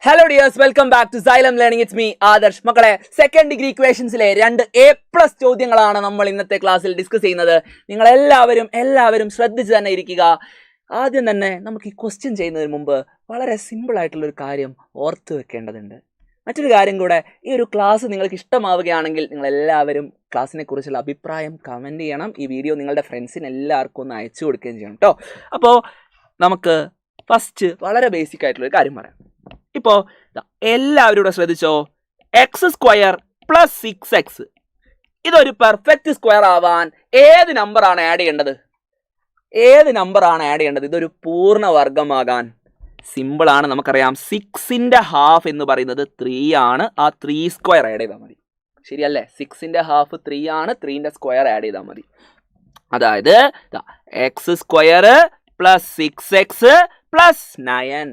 Hello dears, welcome back to Xylem learning. It's me Adarsh. മക്കളെ, second degree ഇക്വേഷൻസിലെ 2 A+ ചോദ്യങ്ങളാണ് നമ്മൾ ഇന്നത്തെ ക്ലാസ്സിൽ ഡിസ്കസ് ചെയ്യുന്നത്. നിങ്ങൾ എല്ലാവരും ശ്രദ്ധിച്ച് തന്നെ ഇരിക്കുക. ആദ്യം തന്നെ നമുക്ക് ഈ ക്വസ്റ്റ്യൻ ചെയ്യുന്നതിന് മുമ്പ് വളരെ സിമ്പിൾ ആയിട്ടുള്ളൊരു കാര്യം ഓർത്ത് വെക്കേണ്ടതുണ്ട്. മറ്റൊരു കാര്യം കൂടെ, ഈ ഒരു ക്ലാസ് നിങ്ങൾക്ക് ഇഷ്ടമാവുകയാണെങ്കിൽ നിങ്ങൾ എല്ലാവരും ക്ലാസ്സിനെ കുറിച്ചുള്ള അഭിപ്രായം കമൻറ്റ് ചെയ്യണം. ഈ വീഡിയോ നിങ്ങളുടെ ഫ്രണ്ട്സിന് എല്ലാവർക്കും ഒന്ന് അയച്ചു കൊടുക്കുകയും ചെയ്യണം കേട്ടോ. അപ്പോൾ നമുക്ക് ഫസ്റ്റ് വളരെ ബേസിക് ആയിട്ടുള്ളൊരു കാര്യം പറയാം. ഇപ്പോൾ എല്ലാവരും കൂടെ ശ്രദ്ധിച്ചോ. x² + 6x ഇതൊരു പെർഫെക്റ്റ് സ്ക്വയർ ആവാൻ ഏത് നമ്പറാണ് ആഡ് ചെയ്യേണ്ടത്? ഇതൊരു പൂർണ്ണവർഗമാകാൻ സിമ്പിളാണ്. നമുക്കറിയാം 6ന്റെ ഹാഫ് എന്ന് പറയുന്നത് 3 ആണ്. ആ 3² ആഡ് ചെയ്താൽ മതി. ശരിയല്ലേ? 6ന്റെ ഹാഫ് 3 ആണ്. 3ന്റെ സ്ക്വയർ ആഡ് ചെയ്താൽ മതി. അതായത് x² + 6x + 9.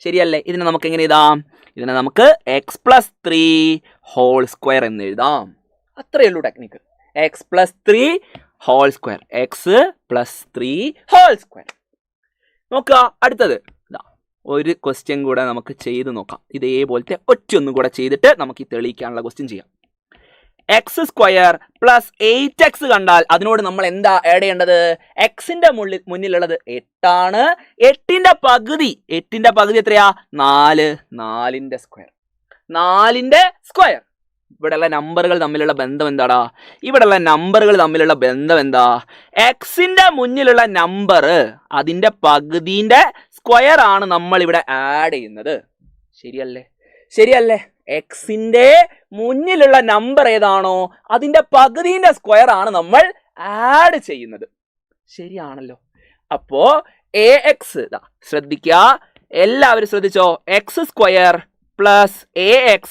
ശരിയല്ലേ? ഇതിനെ നമുക്ക് എങ്ങനെ എഴുതാം? ഇതിനെ നമുക്ക് x + 3² എന്ന് എഴുതാം. അത്രയേ ഉള്ളൂ ടെക്നിക്ക്. x + 3² x + 3² നോക്കുക. അടുത്തത് ഒരു ക്വസ്റ്റ്യൻ കൂടെ നമുക്ക് ചെയ്ത് നോക്കാം. ഇതേപോലത്തെ ഒറ്റൊന്നും കൂടെ ചെയ്തിട്ട് നമുക്ക് ഈ തെളിയിക്കാനുള്ള ക്വസ്റ്റ്യൻ ചെയ്യാം. x² + 8x കണ്ടാൽ അതിനോട് നമ്മൾ എന്താ ആഡ് ചെയ്യേണ്ടത്? എക്സിന്റെ മുന്നിലുള്ളത് 8 ആണ്. 8ന്റെ പകുതി എത്രയാ? 4. 4ന്റെ സ്ക്വയർ. ഇവിടെയുള്ള നമ്പറുകൾ തമ്മിലുള്ള ബന്ധം എന്താ? എക്സിന്റെ മുന്നിലുള്ള നമ്പർ അതിന്റെ പകുതിന്റെ സ്ക്വയർ ആണ് നമ്മൾ ഇവിടെ ആഡ് ചെയ്യുന്നത്. ശരിയല്ലേ? എക്സിന്റെ മുന്നിലുള്ള നമ്പർ ഏതാണോ അതിന്റെ പകുതിന്റെ സ്ക്വയർ ആണ് നമ്മൾ ആഡ് ചെയ്യുന്നത്. ശരിയാണല്ലോ? അപ്പോ ax ശ്രദ്ധിക്കുക, എല്ലാവരും ശ്രദ്ധിച്ചോ. x² + ax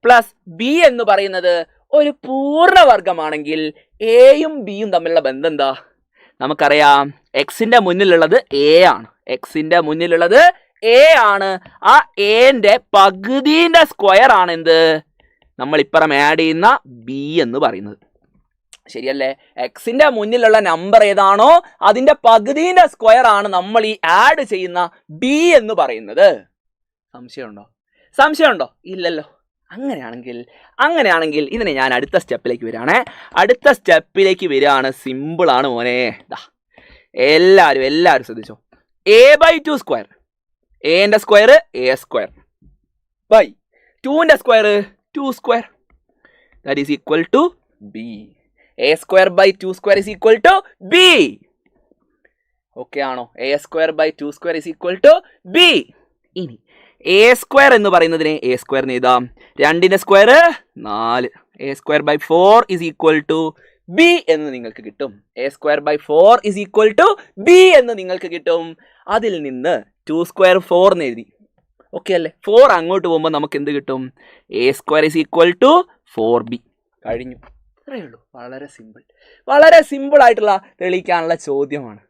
+ b എന്ന് പറയുന്നത് ഒരു പൂർണ്ണവർഗമാണെങ്കിൽ എയും ബിയും തമ്മിലുള്ള ബന്ധം എന്താ? നമുക്കറിയാം, എക്സിന്റെ മുന്നിലുള്ളത് a ആണ്. ആ എന്റെ പകുതിന്റെ സ്ക്വയർ ആണ് എന്ത്? നമ്മൾ ഇപ്പുറം ആഡ് ചെയ്യുന്ന ബി എന്ന് പറയുന്നത്. ശരിയല്ലേ? എക്സിന്റെ മുന്നിലുള്ള നമ്പർ ഏതാണോ അതിന്റെ പകുതിന്റെ സ്ക്വയർ ആണ് നമ്മൾ ഈ ആഡ് ചെയ്യുന്ന ബി എന്ന് പറയുന്നത്. സംശയമുണ്ടോ? ഇല്ലല്ലോ. അങ്ങനെയാണെങ്കിൽ ഇതിനെ ഞാൻ അടുത്ത സ്റ്റെപ്പിലേക്ക് വരികയാണ്. സിമ്പിളാണ് മോനെ. എല്ലാവരും ശ്രദ്ധിച്ചോ. a/2². എന്റെ സ്ക്വയർ a² ബൈ 2ന്റെ square 2². That is equal to b. a² / 2² = b. Okay ആണോ? a² / 2² = b. ഇനി a² എന്ന് പറയുന്നതിനെ a² എന്ന് എഴുതാം. 2ന്റെ സ്ക്വയർ 4. a² / 4 = b എന്ന് നിങ്ങൾക്ക് കിട്ടും. a² / 4 = b എന്ന് നിങ്ങൾക്ക് കിട്ടും. അതിൽ നിന്ന് 2² 4 എന്ന് എഴുതി. ഓക്കെ അല്ലേ? 4 അങ്ങോട്ട് പോകുമ്പോൾ നമുക്ക് എന്ത് കിട്ടും? a² = 4b. കഴിഞ്ഞു. അത്രയേ ഉള്ളൂ. വളരെ സിമ്പിൾ ആയിട്ടുള്ള തെളിയിക്കാനുള്ള ചോദ്യമാണ്.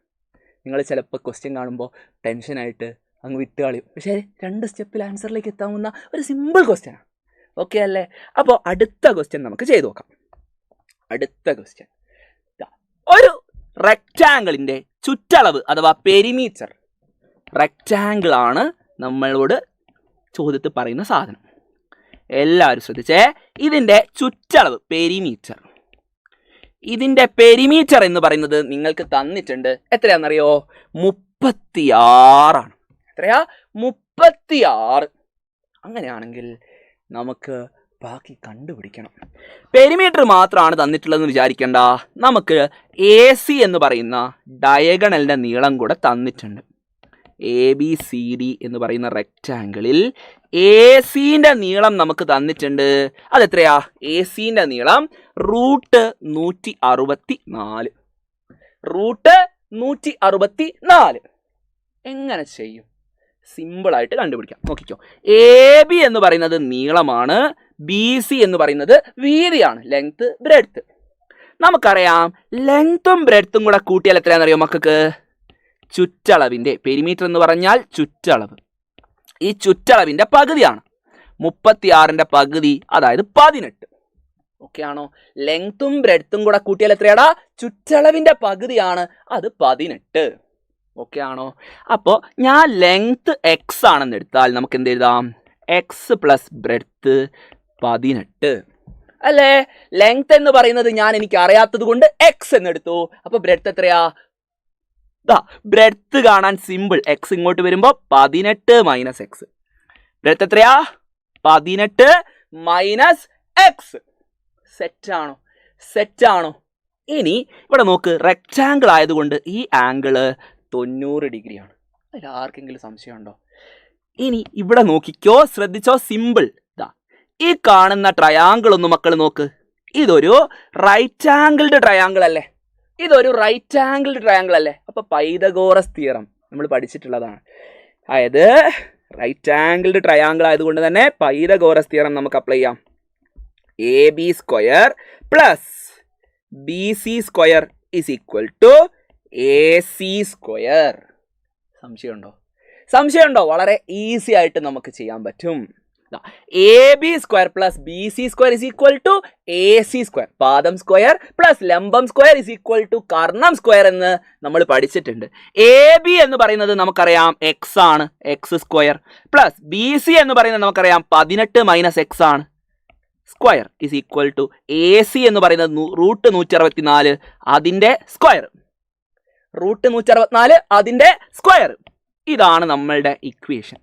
നിങ്ങൾ ചിലപ്പോൾ ക്വസ്റ്റ്യൻ കാണുമ്പോൾ ടെൻഷനായിട്ട് അങ്ങ് വിട്ടുകളയും. പക്ഷേ 2 സ്റ്റെപ്പിൽ ആൻസറിലേക്ക് എത്താവുന്ന ഒരു സിമ്പിൾ ക്വസ്റ്റ്യനാണ്. ഓക്കെ അല്ലേ? അപ്പോൾ അടുത്ത ക്വസ്റ്റ്യൻ നമുക്ക് ചെയ്തു നോക്കാം. ഒരു റെക്റ്റാങ്കിളിന്റെ ചുറ്റളവ് അഥവാ പെരിമീറ്റർ. റെക്റ്റാങ്കിൾ ആണ് നമ്മളോട് ചോദ്യത്തിൽ പറയുന്ന സാധനം. എല്ലാവരും ശ്രദ്ധിച്ചേ. ഇതിന്റെ ചുറ്റളവ് ഇതിന്റെ പെരിമീറ്റർ എന്ന് പറയുന്നത് നിങ്ങൾക്ക് തന്നിട്ടുണ്ട്. എത്രയാണെന്നറിയോ? 36 ആണ്. എത്രയാ? 36. അങ്ങനെയാണെങ്കിൽ നമുക്ക് ബാക്കി കണ്ടുപിടിക്കണം. പെരിമീറ്റർ മാത്രമാണ് തന്നിട്ടുള്ളതെന്ന് വിചാരിക്കേണ്ട. നമുക്ക് AC എന്ന് പറയുന്ന ഡയഗണലിന്റെ നീളം കൂടെ തന്നിട്ടുണ്ട്. ABCD എന്ന് പറയുന്ന റെക്റ്റാങ്കിളിൽ ACന്റെ നീളം നമുക്ക് തന്നിട്ടുണ്ട്. അതെത്രയാ? ACന്റെ നീളം √164. എങ്ങനെ ചെയ്യും? സിമ്പിളായിട്ട് കണ്ടുപിടിക്കാം. നോക്കിക്കോ. AB എന്ന് പറയുന്നത് നീളമാണ്. BC എന്ന് പറയുന്നത് വീതിയാണ്. Length, breadth. നമുക്കറിയാം, ലെങ്ത്തും ബ്രെഡ്ത്തും കൂടെ കൂട്ടിയാൽ എത്രയാണെന്നറിയോ മക്കൾക്ക്? ചുറ്റളവിന്റെ പെരിമീറ്റർ എന്ന് പറഞ്ഞാൽ ചുറ്റളവ്. ഈ ചുറ്റളവിന്റെ പകുതിയാണ്. 36ന്റെ പകുതി, അതായത് 18. ഓക്കെ ആണോ? ലെങ്ത്തും ബ്രെഡ്ത്തും കൂടെ കൂട്ടിയാൽ എത്രയാടാ? ചുറ്റളവിന്റെ പകുതിയാണ്. അത് 18. ഓക്കെ ആണോ? അപ്പോൾ ഞാൻ ലെങ്ത് എക്സ് ആണെന്ന് എടുത്താൽ നമുക്ക് എന്ത് എഴുതാം? എക്സ് പ്ലസ് ബ്രെഡ്ത്ത് 18 അല്ലേ? ലെങ്ത് എന്ന് പറയുന്നത് എനിക്ക് അറിയാത്തത് കൊണ്ട് എക്സ് എന്നെടുത്തു. അപ്പോൾ ബ്രെഡ്ത്ത് എത്രയാ? ബ്രെഡ്ത്ത് കാണാൻ സിമ്പിൾ. എക്സ് ഇങ്ങോട്ട് വരുമ്പോൾ 18 മൈനസ് എക്സ്. ബ്രെഡ്ത്ത് എത്രയാ? 18 മൈനസ് എക്സ്. സെറ്റാണോ? സെറ്റാണോ? ഇനി ഇവിടെ നോക്ക്, റെക്റ്റാങ്കിൾ ആയതുകൊണ്ട് ഈ ആംഗിള് 90 ഡിഗ്രിയാണ്. അതിൽ ആർക്കെങ്കിലും സംശയമുണ്ടോ? ഇനി ഇവിടെ നോക്കിക്കോ, ശ്രദ്ധിച്ചോ, സിമ്പിൾ. ഈ കാണുന്ന ട്രയാങ്കിൾ ഒന്ന് മക്കൾ നോക്ക്. ഇതൊരു റൈറ്റ് ആംഗിൾഡ് ട്രയാങ്കിൾ അല്ലേ? ഇതൊരു റൈറ്റ് ആംഗിൾഡ് ട്രയാങ്കിൾ അല്ലേ? അപ്പൊ പൈതഗോറസ് തിയറം നമ്മൾ പഠിച്ചിട്ടുള്ളതാണ്. അതായത് റൈറ്റ് ആംഗിൾഡ് ട്രയാങ്കിൾ ആയതുകൊണ്ട് തന്നെ പൈതഗോറസ് തിയറം നമുക്ക് അപ്ലൈ ചെയ്യാം. AB square plus BC square is equal to AC square. സംശയമുണ്ടോ? വളരെ ഈസി ആയിട്ട് നമുക്ക് ചെയ്യാൻ പറ്റും. AB square plus BC square is equal to AC square. പാദം സ്ക്വയർ പ്ലസ് ലംബം സ്ക്വയർ ഇസ് ഈക്വൽ ടു കർണം സ്ക്വയർ എന്ന് നമ്മൾ പഠിച്ചിട്ടുണ്ട്. AB എന്ന് പറയുന്നത് നമുക്കറിയാം എക്സ് ആണ്, എക്സ് സ്ക്വയർ, പ്ലസ് BC എന്ന് പറയുന്നത് നമുക്കറിയാം 18 മൈനസ് എക്സ് ആണ്, square is equal to AC എന്ന് പറയുന്നത് √164 അതിൻ്റെ സ്ക്വയർ. √164 അതിൻ്റെ സ്ക്വയർ. ഇതാണ് നമ്മളുടെ ഇക്വേഷൻ.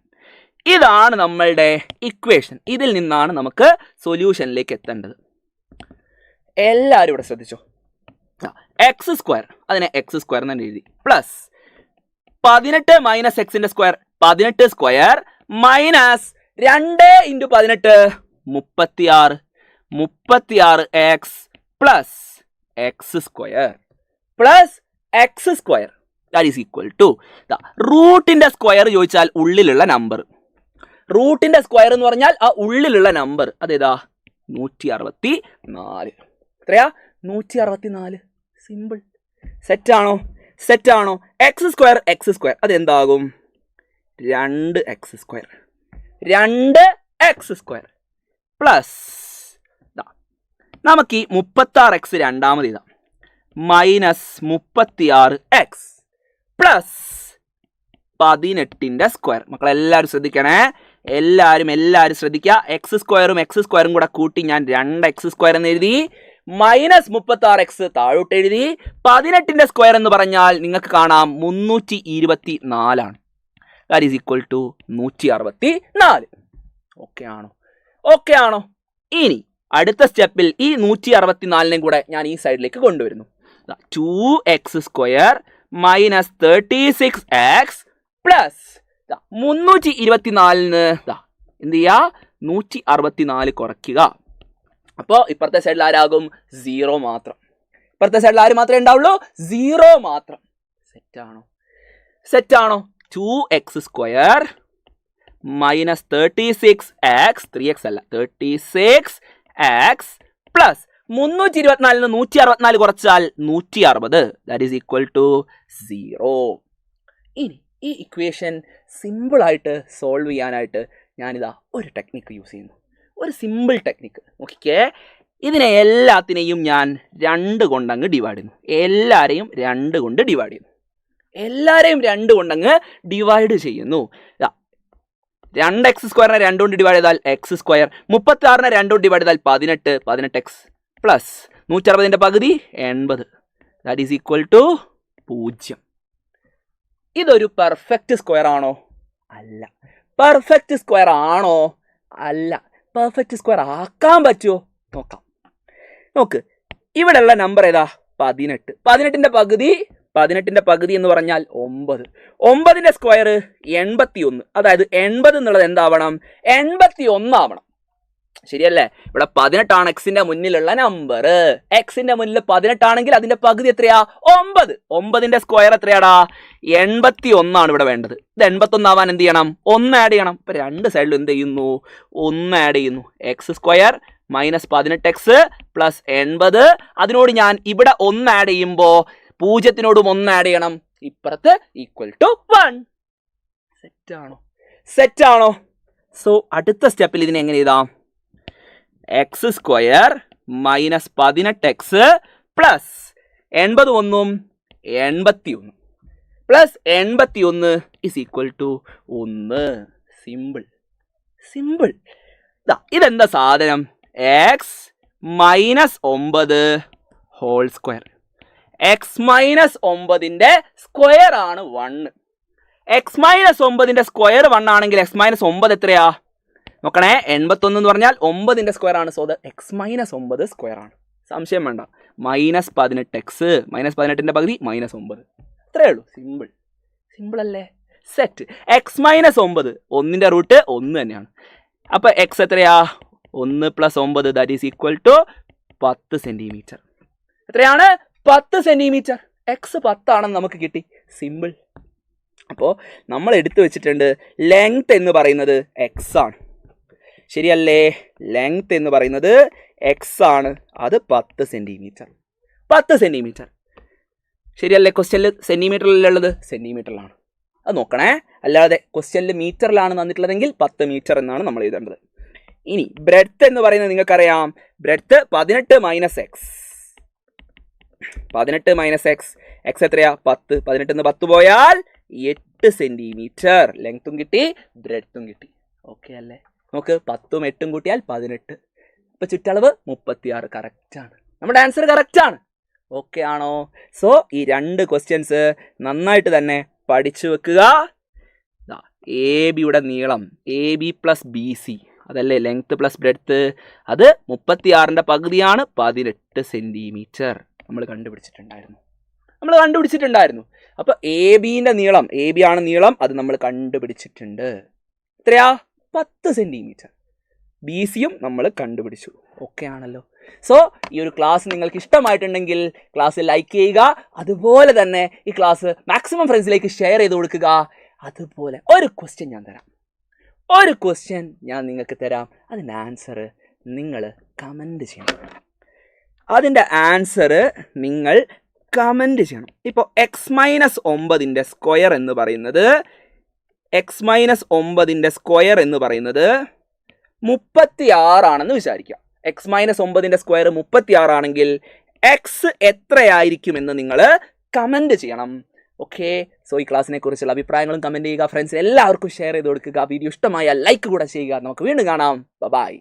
ഇതിൽ നിന്നാണ് നമുക്ക് സൊല്യൂഷനിലേക്ക് എത്തേണ്ടത്. എല്ലാവരും ഇവിടെ ശ്രദ്ധിച്ചോ. എക്സ് സ്ക്വയർ, അതിനെ എക്സ് സ്ക്വയർ എന്ന് എഴുതി, പ്ലസ് 18 മൈനസ് എക്സിന്റെ square 18 square minus 2 × 18 36 x plus x square that is equal to റൂട്ടിന്റെ സ്ക്വയർ ചോദിച്ചാൽ ഉള്ളിലുള്ള നമ്പർ. റൂട്ടിന്റെ സ്ക്വയർ എന്ന് പറഞ്ഞാൽ ആ ഉള്ളിലുള്ള നമ്പർ അതേതാ? 164. എത്രയാ? 164. സിമ്പിൾ. സെറ്റാണോ? എക്സ് സ്ക്വയർ അതെന്താകും? 2x സ്ക്വയർ പ്ലസ് നമുക്ക് ഈ 36x രണ്ടാമത് ഇതാ മൈനസ് 36x പ്ലസ് 18ന്റെ സ്ക്വയർ. മക്കളെല്ലാവരും ശ്രദ്ധിക്കണേ, എല്ലാവരും ശ്രദ്ധിക്കുക. എക്സ് സ്ക്വയറും കൂടെ കൂട്ടി ഞാൻ 2x സ്ക്വയർ എന്ന് എഴുതി, മൈനസ് 36x താഴോട്ട് എഴുതി. 18ന്റെ സ്ക്വയർ എന്ന് പറഞ്ഞാൽ നിങ്ങൾക്ക് കാണാം 324 ആണ്. That is equal to 164. Okay ആണോ? ഇനി അടുത്ത സ്റ്റെപ്പിൽ ഈ 164നെയും കൂടെ ഞാൻ ഈ സൈഡിലേക്ക് കൊണ്ടുവരുന്നു. 2x square minus 36x plus 324 എന്ത് ചെയ്യുക? 164 കുറയ്ക്കുക. അപ്പോൾ ഇപ്പുറത്തെ സൈഡിൽ ആരാകും? 0 മാത്രം. ഇപ്പുറത്തെ സൈഡിൽ ആര് മാത്രമേ ഉണ്ടാവുള്ളൂ? 0 മാത്രം. സെറ്റാണോ? 2x square minus 36x 3x അല്ല 36x പ്ലസ് 324 164 കുറച്ചാൽ 160 ദാറ്റ് ഈസ് ഈക്വൽ ടു 0. ഇനി ഈ ഇക്വേഷൻ സിമ്പിളായിട്ട് സോൾവ് ചെയ്യാനായിട്ട് ഞാനിതാ ഒരു ടെക്നിക്ക് യൂസ് ചെയ്യുന്നു. ഒരു സിമ്പിൾ ടെക്നിക്ക് നോക്കിക്കേ. ഇതിനെ എല്ലാത്തിനെയും ഞാൻ 2 കൊണ്ടങ്ങ് ഡിവൈഡ് ചെയ്യുന്നു. എല്ലാവരെയും 2 കൊണ്ട് ഡിവൈഡ് ചെയ്യുന്നു. 2x സ്ക്വയറിനെ 2 കൊണ്ട് ഡിവൈഡ് ചെയ്താൽ എക്സ് സ്ക്വയർ, 36നെ 2 കൊണ്ട് ഡിവൈഡ് ചെയ്താൽ 18x പ്ലസ് 160ന്റെ പകുതി 80 ദാറ്റ് ഈസ് ഈക്വൽ ടു 0. ഇതൊരു പെർഫെക്റ്റ് സ്ക്വയർ ആണോ? അല്ല. പെർഫെക്റ്റ് സ്ക്വയർ ആണോ? അല്ല. പെർഫെക്റ്റ് സ്ക്വയർ ആക്കാൻ പറ്റുമോ? നോക്ക്, ഇവിടെയുള്ള നമ്പർ ഏതാ? 18. 18ന്റെ പകുതി എന്ന് പറഞ്ഞാൽ 9. 9ന്റെ സ്ക്വയർ 81. അതായത് 80 എന്നുള്ളത് എന്താവണം? 81 ആവണം. ശരിയല്ലേ? ഇവിടെ 18 ആണ് എക്സിന്റെ മുന്നിലുള്ള നമ്പർ. എക്സിന്റെ മുന്നിൽ 18 ആണെങ്കിൽ അതിന്റെ പകുതി എത്രയാ? 9. 9ന്റെ സ്ക്വയർ എത്രയാടാ? 81 ആണ് ഇവിടെ വേണ്ടത്. ഇത് 81 ആവാൻ എന്ത് ചെയ്യണം? 1 ആഡ് ചെയ്യണം. ഇപ്പൊ 2 സൈഡിലും എന്ത് ചെയ്യുന്നു? 1 ആഡ് ചെയ്യുന്നു. X square minus 18x plus 80. അതിനോട് ഞാൻ ഇവിടെ 1 ആഡ് ചെയ്യുമ്പോൾ 0-നോടും 1 ആഡ് ചെയ്യണം. ഇപ്പുറത്ത് ഈക്വൽ ടു 1. സെറ്റാണോ? സോ അടുത്ത സ്റ്റെപ്പിൽ ഇതിനെ എങ്ങനെ എഴുതാം? X square minus 18x plus 81 81. Plus 81 is equal to 1. Simple simple. ഇതെന്താ സാധനം? X minus 9 whole square. X minus 9ന്റെ സ്ക്വയർ ആണ് 1. എക്സ് മൈനസ് 9ന്റെ സ്ക്വയർ 1 ആണെങ്കിൽ എക്സ് മൈനസ് 9 എത്രയാ നോക്കണേ? 81 എന്ന് പറഞ്ഞാൽ 9ന്റെ സ്ക്വയർ ആണ്. സോ എക്സ് മൈനസ് 9 സ്ക്വയർ ആണ്. സംശയം വേണ്ട. മൈനസ് 18 എക്സ് മൈനസ് 18ന്റെ പകുതി മൈനസ് 9. അത്രയേ ഉള്ളൂ. സിമ്പിൾ സിമ്പിൾ അല്ലേ? സെറ്റ്. എക്സ് മൈനസ് 9 1ന്റെ റൂട്ട് 1 തന്നെയാണ്. അപ്പൊ എക്സ് എത്രയാ? 1 plus 9 that is equal to 10 centimetre. എത്രയാണ്? 10 സെന്റിമീറ്റർ. എക്സ് 10 ആണെന്ന് നമുക്ക് കിട്ടി. സിമ്പിൾ. അപ്പോൾ നമ്മൾ എടുത്തു വെച്ചിട്ടുണ്ട് ലെങ്ത് എന്ന് പറയുന്നത് എക്സ് ആണ്. ശരിയല്ലേ? ലെങ്ത് എന്ന് പറയുന്നത് എക്സ് ആണ്. അത് 10 സെന്റിമീറ്റർ. 10 സെന്റിമീറ്റർ ശരിയല്ലേ? ക്വസ്റ്റ്യനിൽ സെന്റിമീറ്ററിലുള്ളത് സെന്റിമീറ്ററിലാണ്. അത് നോക്കണേ. അല്ലാതെ ക്വസ്റ്റ്യനിൽ മീറ്ററിലാണ് തന്നിട്ടുള്ളതെങ്കിൽ 10 മീറ്റർ എന്നാണ് നമ്മൾ എഴുതേണ്ടത്. ഇനി ബ്രെഡ്ത്ത് എന്ന് പറയുന്നത് നിങ്ങൾക്കറിയാം. Breadth 18 minus X. 18 minus X. X എത്രയാ? 10. 18 10 പോയാൽ 8 സെന്റിമീറ്റർ. ലെങ്ത്തും കിട്ടി, ബ്രെഡ്ത്തും കിട്ടി. ഓക്കെ അല്ലേ? നോക്ക്, 10ഉം 8ഉം കൂട്ടിയാൽ 18. ഇപ്പൊ ചുറ്റളവ് 36. കറക്റ്റാണ്. നമ്മുടെ ആൻസർ കറക്റ്റാണ്. ഓക്കെ ആണോ? സോ ഈ 2 ക്വസ്റ്റ്യൻസ് നന്നായിട്ട് തന്നെ പഠിച്ചു വെക്കുക. എ ബിയുടെ നീളം A B plus B C, അതല്ലേ ലെങ്ത് പ്ലസ് ബ്രെഡ്ത്ത്, അത് 36ന്റെ പകുതിയാണ് 18 സെന്റിമീറ്റർ. നമ്മൾ കണ്ടുപിടിച്ചിട്ടുണ്ടായിരുന്നു. അപ്പൊ എ ബിന്റെ നീളം, എ ബി ആണ് നീളം, അത് നമ്മൾ കണ്ടുപിടിച്ചിട്ടുണ്ട്. എത്രയാ? 10 സെന്റിമീറ്റർ. ബി സിയും നമ്മൾ കണ്ടുപിടിച്ചു. ഓക്കെ ആണല്ലോ? സോ ഈ ഒരു ക്ലാസ് നിങ്ങൾക്ക് ഇഷ്ടമായിട്ടുണ്ടെങ്കിൽ ക്ലാസ് ലൈക്ക് ചെയ്യുക. അതുപോലെ തന്നെ ഈ ക്ലാസ് മാക്സിമം ഫ്രണ്ട്സിലേക്ക് ഷെയർ ചെയ്ത് കൊടുക്കുക. അതുപോലെ ഒരു ക്വസ്റ്റ്യൻ ഞാൻ നിങ്ങൾക്ക് തരാം. അതിൻ്റെ ആൻസർ നിങ്ങൾ കമൻറ്റ് ചെയ്യണം. ഇപ്പോൾ എക്സ് മൈനസ് 9ന്റെ സ്ക്വയർ എന്ന് പറയുന്നത് 36 ആണെന്ന് വിചാരിക്കാം. എക്സ് മൈനസ് 9ന്റെ സ്ക്വയർ 36 ആണെങ്കിൽ എക്സ് എത്രയായിരിക്കുമെന്ന് നിങ്ങൾ കമൻറ്റ് ചെയ്യണം. ഓക്കെ. സോ ഈ ക്ലാസ്സിനെ കുറിച്ചുള്ള അഭിപ്രായങ്ങളും കമൻറ്റ് ചെയ്യുക. ഫ്രണ്ട്സ് എല്ലാവർക്കും ഷെയർ ചെയ്ത് കൊടുക്കുക. വീഡിയോ ഇഷ്ടമായാൽ ലൈക്ക് കൂടെ ചെയ്യുക. നമുക്ക് വീണ്ടും കാണാം. ബൈ.